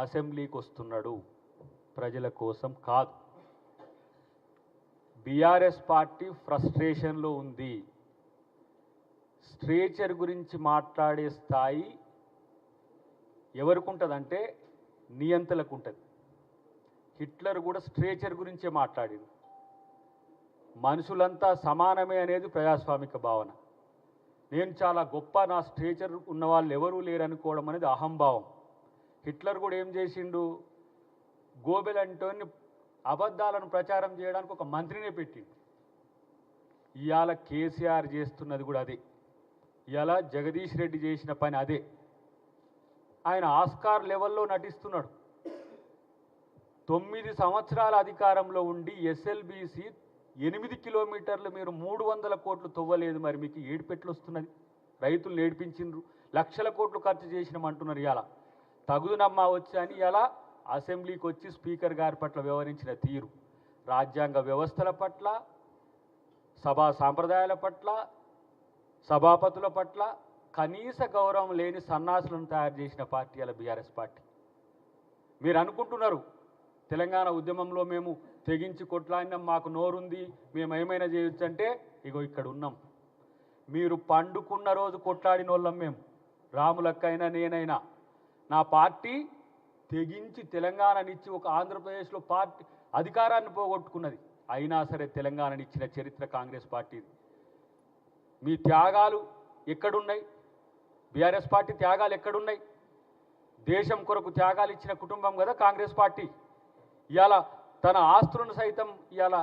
అసెంబ్లీకి వస్తున్నాడు, ప్రజల కోసం కాదు. బీఆర్ఎస్ పార్టీ ఫ్రస్ట్రేషన్లో ఉంది. స్ట్రేచర్ గురించి మాట్లాడే స్థాయి ఎవరికి ఉంటుందంటే నియంతలకు ఉంటుంది. హిట్లర్ కూడా స్ట్రేచర్ గురించే మాట్లాడింది. మనుషులంతా సమానమే అనేది ప్రజాస్వామిక భావన. నేను చాలా గొప్ప, నా స్ట్రేచర్ ఉన్న వాళ్ళు ఎవరూ లేరనుకోవడం అనేది అహంభావం. హిట్లర్ కూడా ఏం చేసిండు, గోబెల్ అంటోని అబద్ధాలను ప్రచారం చేయడానికి ఒక మంత్రినే పెట్టిండు. ఇవాళ కేసీఆర్ చేస్తున్నది కూడా అదే. ఇవాళ జగదీష్ రెడ్డి చేసిన పని అదే. ఆయన ఆస్కార్ లెవెల్లో నటిస్తున్నాడు. 9 సంవత్సరాల అధికారంలో ఉండి ఎస్ఎల్బీసీ 8 కిలోమీటర్లు మీరు 300 కోట్లు తవ్వలేదు. మరి మీకు ఏడుపెట్లు వస్తున్నది? రైతులు ఏడిపించిండ్రు, లక్షల కోట్లు ఖర్చు చేసినామంటున్నారు. ఇలా తగుదునమ్మా వచ్చి అని ఇలా అసెంబ్లీకి వచ్చి స్పీకర్ గారి పట్ల వ్యవహరించిన తీరు, రాజ్యాంగ వ్యవస్థల పట్ల, సభా సాంప్రదాయాల పట్ల, సభాపతుల పట్ల కనీస గౌరవం లేని సన్నాసులను తయారు చేసిన పార్టీ అలా బీఆర్ఎస్ పార్టీ. మీరు అనుకుంటున్నారు తెలంగాణ ఉద్యమంలో మేము తెగించి కొట్లాడినాం, మాకు నోరుంది, మేము ఏమైనా చేయొచ్చు అంటే, ఇగో ఇక్కడ ఉన్నాం. మీరు పండుకున్న రోజు కొట్లాడిన వాళ్ళం మేము. రాములక్కైనా నేనైనా. నా పార్టీ తెగించి తెలంగాణనిచ్చి ఒక ఆంధ్రప్రదేశ్లో పార్టీ అధికారాన్ని పోగొట్టుకున్నది. అయినా సరే తెలంగాణనిచ్చిన చరిత్ర కాంగ్రెస్ పార్టీది. మీ త్యాగాలు ఎక్కడున్నాయి? బీఆర్ఎస్ పార్టీ త్యాగాలు ఎక్కడున్నాయి? దేశం కొరకు త్యాగాలు ఇచ్చిన కుటుంబం కదా కాంగ్రెస్ పార్టీ. ఇవాళ తన ఆస్తులను సైతం ఇవాళ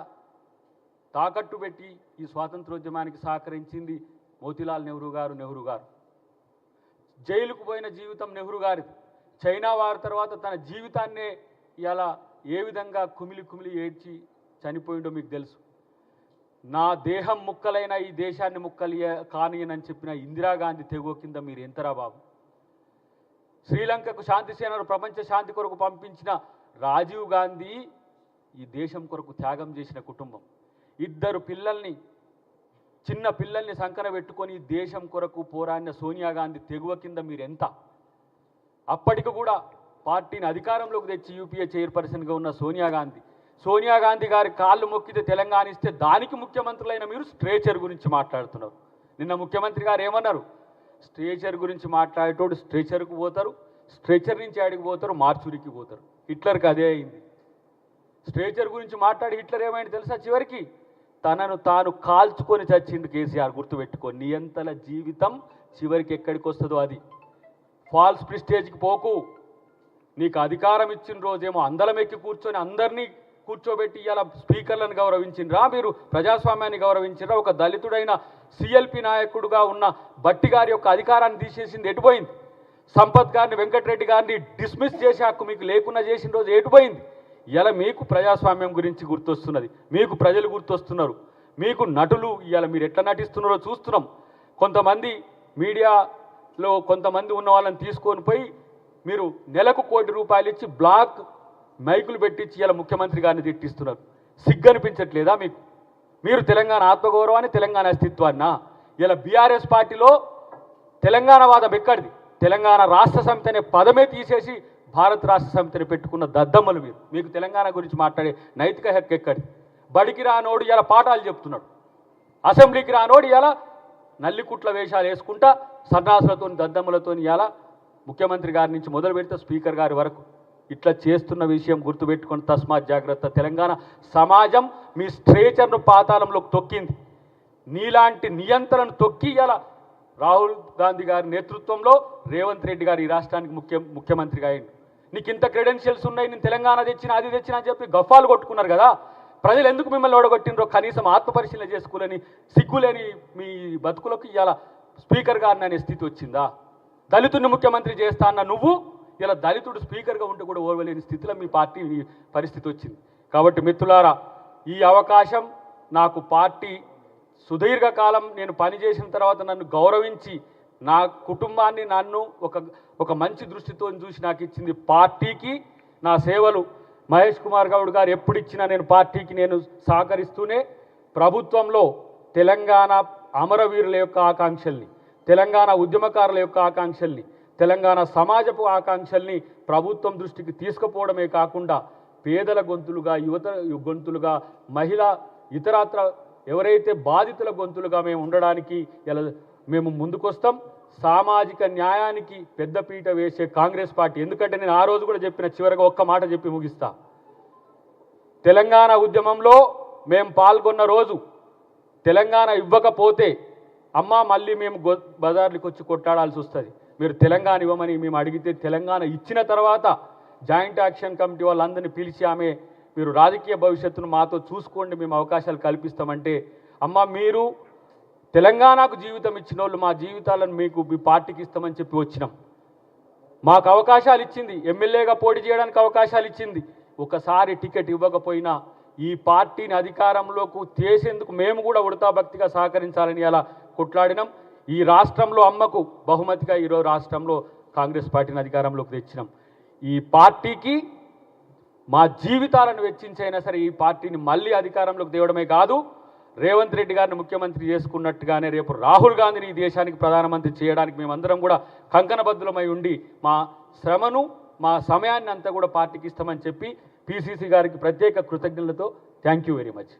తాకట్టు పెట్టి ఈ స్వాతంత్రోద్యమానికి సహకరించింది మోతీలాల్ నెహ్రూ గారు. జైలుకు పోయిన జీవితం నెహ్రూ గారిది. చైనా వారి తర్వాత తన జీవితాన్నే ఇవాళ ఏ విధంగా కుమిలి ఏడ్చి చనిపోయిండో మీకు తెలుసు. నా దేహం ముక్కలైన ఈ దేశాన్ని ముక్కలు కానియనని చెప్పిన ఇందిరాగాంధీ తెగువ కింద మీరు ఎంతరా బాబు. శ్రీలంకకు శాంతి సేనలు ప్రపంచ శాంతి కొరకు పంపించిన రాజీవ్ గాంధీ ఈ దేశం కొరకు త్యాగం చేసిన కుటుంబం. 2 పిల్లల్ని, చిన్న పిల్లల్ని సంకన పెట్టుకొని దేశం కొరకు పోరాడిన సోనియా గాంధీ తెగువ కింద మీరు ఎంత. అప్పటికి కూడా పార్టీని అధికారంలోకి తెచ్చి యూపీఏ చైర్పర్సన్గా ఉన్న సోనియా గాంధీ గారి కాళ్ళు మొక్కితే తెలంగాణ ఇస్తే దానికి ముఖ్యమంత్రులైన మీరు స్ట్రేచర్ గురించి మాట్లాడుతున్నారు. నిన్న ముఖ్యమంత్రి గారు ఏమన్నారు? స్ట్రేచర్ గురించి మాట్లాడేటోడు స్ట్రేచర్కు పోతారు, స్ట్రెచర్ నుంచి ఆడికి పోతారు, మార్చురికి పోతారు. హిట్లర్కి అదే అయింది. స్ట్రేచర్ గురించి మాట్లాడి హిట్లర్ ఏమైంది తెలుసా? చివరికి తనను తాను కాల్చుకొని చచ్చిండు కేసీఆర్. గుర్తుపెట్టుకో, నియంతల జీవితం చివరికి ఎక్కడికి వస్తుందో అది. ఫాల్స్ ప్రిస్టేజ్కి పోకు. నీకు అధికారం ఇచ్చిన రోజేమో అందలం ఎక్కి కూర్చొని అందరినీ కూర్చోబెట్టి ఇలా స్పీకర్లను గౌరవించిండ్రా? మీరు ప్రజాస్వామ్యాన్ని గౌరవించిండ్రా? ఒక దళితుడైన సిఎల్పి నాయకుడుగా ఉన్న బట్టి గారి యొక్క అధికారాన్ని తీసేసింది ఎటుపోయింది? సంపత్ గారిని, వెంకటరెడ్డి గారిని డిస్మిస్ చేసే హక్కు మీకు లేకుండా చేసిన రోజు ఎటుపోయింది? ఇలా మీకు ప్రజాస్వామ్యం గురించి గుర్తొస్తున్నది, మీకు ప్రజలు గుర్తొస్తున్నారు, మీకు నటులు ఇవాళ మీరు ఎట్లా నటిస్తున్నారో చూస్తున్నాం. కొంతమంది మీడియాలో కొంతమంది ఉన్న వాళ్ళని తీసుకొని పోయి మీరు నెలకు ₹1 కోటి ఇచ్చి బ్లాక్ మైకులు పెట్టించి ఇలా ముఖ్యమంత్రి గారిని తిట్టిస్తున్నారు. సిగ్గనిపించట్లేదా మీకు? మీరు తెలంగాణ ఆత్మగౌరవాన్ని, తెలంగాణ అస్తిత్వాన్నా? ఇలా బీఆర్ఎస్ పార్టీలో తెలంగాణ వాదం ఎక్కడిది? తెలంగాణ రాష్ట్ర సమితి అనే పదమే తీసేసి భారత రాష్ట్ర సమితిని పెట్టుకున్న దద్దమ్మలు మీరు. మీకు తెలంగాణ గురించి మాట్లాడే నైతిక హక్కు ఎక్కడి? బడికి రానోడు ఇలా పాఠాలు చెప్తున్నాడు, అసెంబ్లీకి రానోడు ఇలా నల్లికుట్ల వేషాలు వేసుకుంటా సన్నాసులతో, దద్దమ్మలతో ఇలా ముఖ్యమంత్రి గారి నుంచి మొదలు పెడితే స్పీకర్ గారి వరకు ఇట్లా చేస్తున్న విషయం గుర్తుపెట్టుకొని తస్మాత్ జాగ్రత్త. తెలంగాణ సమాజం మీ స్ట్రేచర్ను పాతాళంలోకి తొక్కింది. నీలాంటి నియంత్రణను తొక్కి ఇలా రాహుల్ గాంధీ గారి నేతృత్వంలో రేవంత్ రెడ్డి గారు ఈ రాష్ట్రానికి ముఖ్యమంత్రిగా అయ్యింది. నీకు ఇంత క్రెడెన్షియల్స్ ఉన్నాయి, నేను తెలంగాణ తెచ్చిన, అది తెచ్చిన అని చెప్పి గఫాలు కొట్టుకున్నారు కదా. ప్రజలు ఎందుకు మిమ్మల్ని ఓడగొట్టినరో కనీసం ఆత్మపరిశీలన చేసుకోలేని, సిగ్గులేని మీ బతుకులకు ఇవాళ స్పీకర్ గారిని అనే స్థితి వచ్చిందా? దళితుడిని ముఖ్యమంత్రి చేస్తా అన్న నువ్వు ఇలా దళితుడు స్పీకర్గా ఉంటే కూడా ఓర్వలేని స్థితిలో మీ పార్టీ పరిస్థితి వచ్చింది. కాబట్టి మిత్రులారా, ఈ అవకాశం నాకు పార్టీ సుదీర్ఘకాలం నేను పనిచేసిన తర్వాత నన్ను గౌరవించి నా కుటుంబాన్ని నన్ను ఒక మంచి దృష్టితో చూసి నాకు ఇచ్చింది పార్టీకి. నా సేవలు మహేష్ కుమార్ గౌడ్ గారు ఎప్పుడు ఇచ్చినా నేను పార్టీకి నేను సహకరిస్తూనే ప్రభుత్వంలో తెలంగాణ అమరవీరుల యొక్క ఆకాంక్షల్ని, తెలంగాణ ఉద్యమకారుల యొక్క ఆకాంక్షల్ని, తెలంగాణ సమాజపు ఆకాంక్షల్ని ప్రభుత్వం దృష్టికి తీసుకుపోవడమే కాకుండా పేదల గొంతులుగా, యువత గొంతులుగా, మహిళా ఇతరత్ర ఎవరైతే బాధితుల గొంతులుగా మేము ఉండడానికి ఇలా మేము ముందుకొస్తాం. సామాజిక న్యాయానికి పెద్దపీట వేసే కాంగ్రెస్ పార్టీ, ఎందుకంటే నేను ఆ రోజు కూడా చెప్పిన, చివరిగా ఒక్క మాట చెప్పి ముగిస్తా. తెలంగాణ ఉద్యమంలో మేము పాల్గొన్న రోజు తెలంగాణ ఇవ్వకపోతే అమ్మ మళ్ళీ మేము బజార్లకు వచ్చి కొట్టాడాల్సి వస్తుంది, మీరు తెలంగాణ ఇవ్వమని మేము అడిగితే, తెలంగాణ ఇచ్చిన తర్వాత జాయింట్ యాక్షన్ కమిటీ వాళ్ళందరినీ పిలిచి ఆమె మీరు రాజకీయ భవిష్యత్తును మాతో చూసుకోండి, మేము అవకాశాలు కల్పిస్తామంటే, అమ్మ మీరు తెలంగాణకు జీవితం ఇచ్చిన వాళ్ళు మా జీవితాలను మీకు మీ పార్టీకి ఇస్తామని చెప్పి వచ్చినాం. మాకు అవకాశాలు ఇచ్చింది, ఎమ్మెల్యేగా పోటీ చేయడానికి అవకాశాలు ఇచ్చింది. ఒకసారి టికెట్ ఇవ్వకపోయినా ఈ పార్టీని అధికారంలోకి చేసేందుకు మేము కూడా ఉడతాభక్తిగా సహకరించాలని అలా కొట్లాడినాం. ఈ రాష్ట్రంలో అమ్మకు బహుమతిగా ఈరోజు రాష్ట్రంలో కాంగ్రెస్ పార్టీని అధికారంలోకి తెచ్చినాం. ఈ పార్టీకి మా జీవితాలను వెచ్చించైనా సరే ఈ పార్టీని మళ్ళీ అధికారంలోకి తేవడమే కాదు, రేవంత్ రెడ్డి గారిని ముఖ్యమంత్రి చేసుకున్నట్టుగానే రేపు రాహుల్ గాంధీని ఈ దేశానికి ప్రధానమంత్రి చేయడానికి మేమందరం కూడా కంకణబద్ధులమై ఉండి మా శ్రమను మా సమయాన్ని అంతా కూడా పార్టీకి ఇస్తామని చెప్పి పిసిసి గారికి ప్రత్యేక కృతజ్ఞతలతో థ్యాంక్ యూ వెరీ మచ్.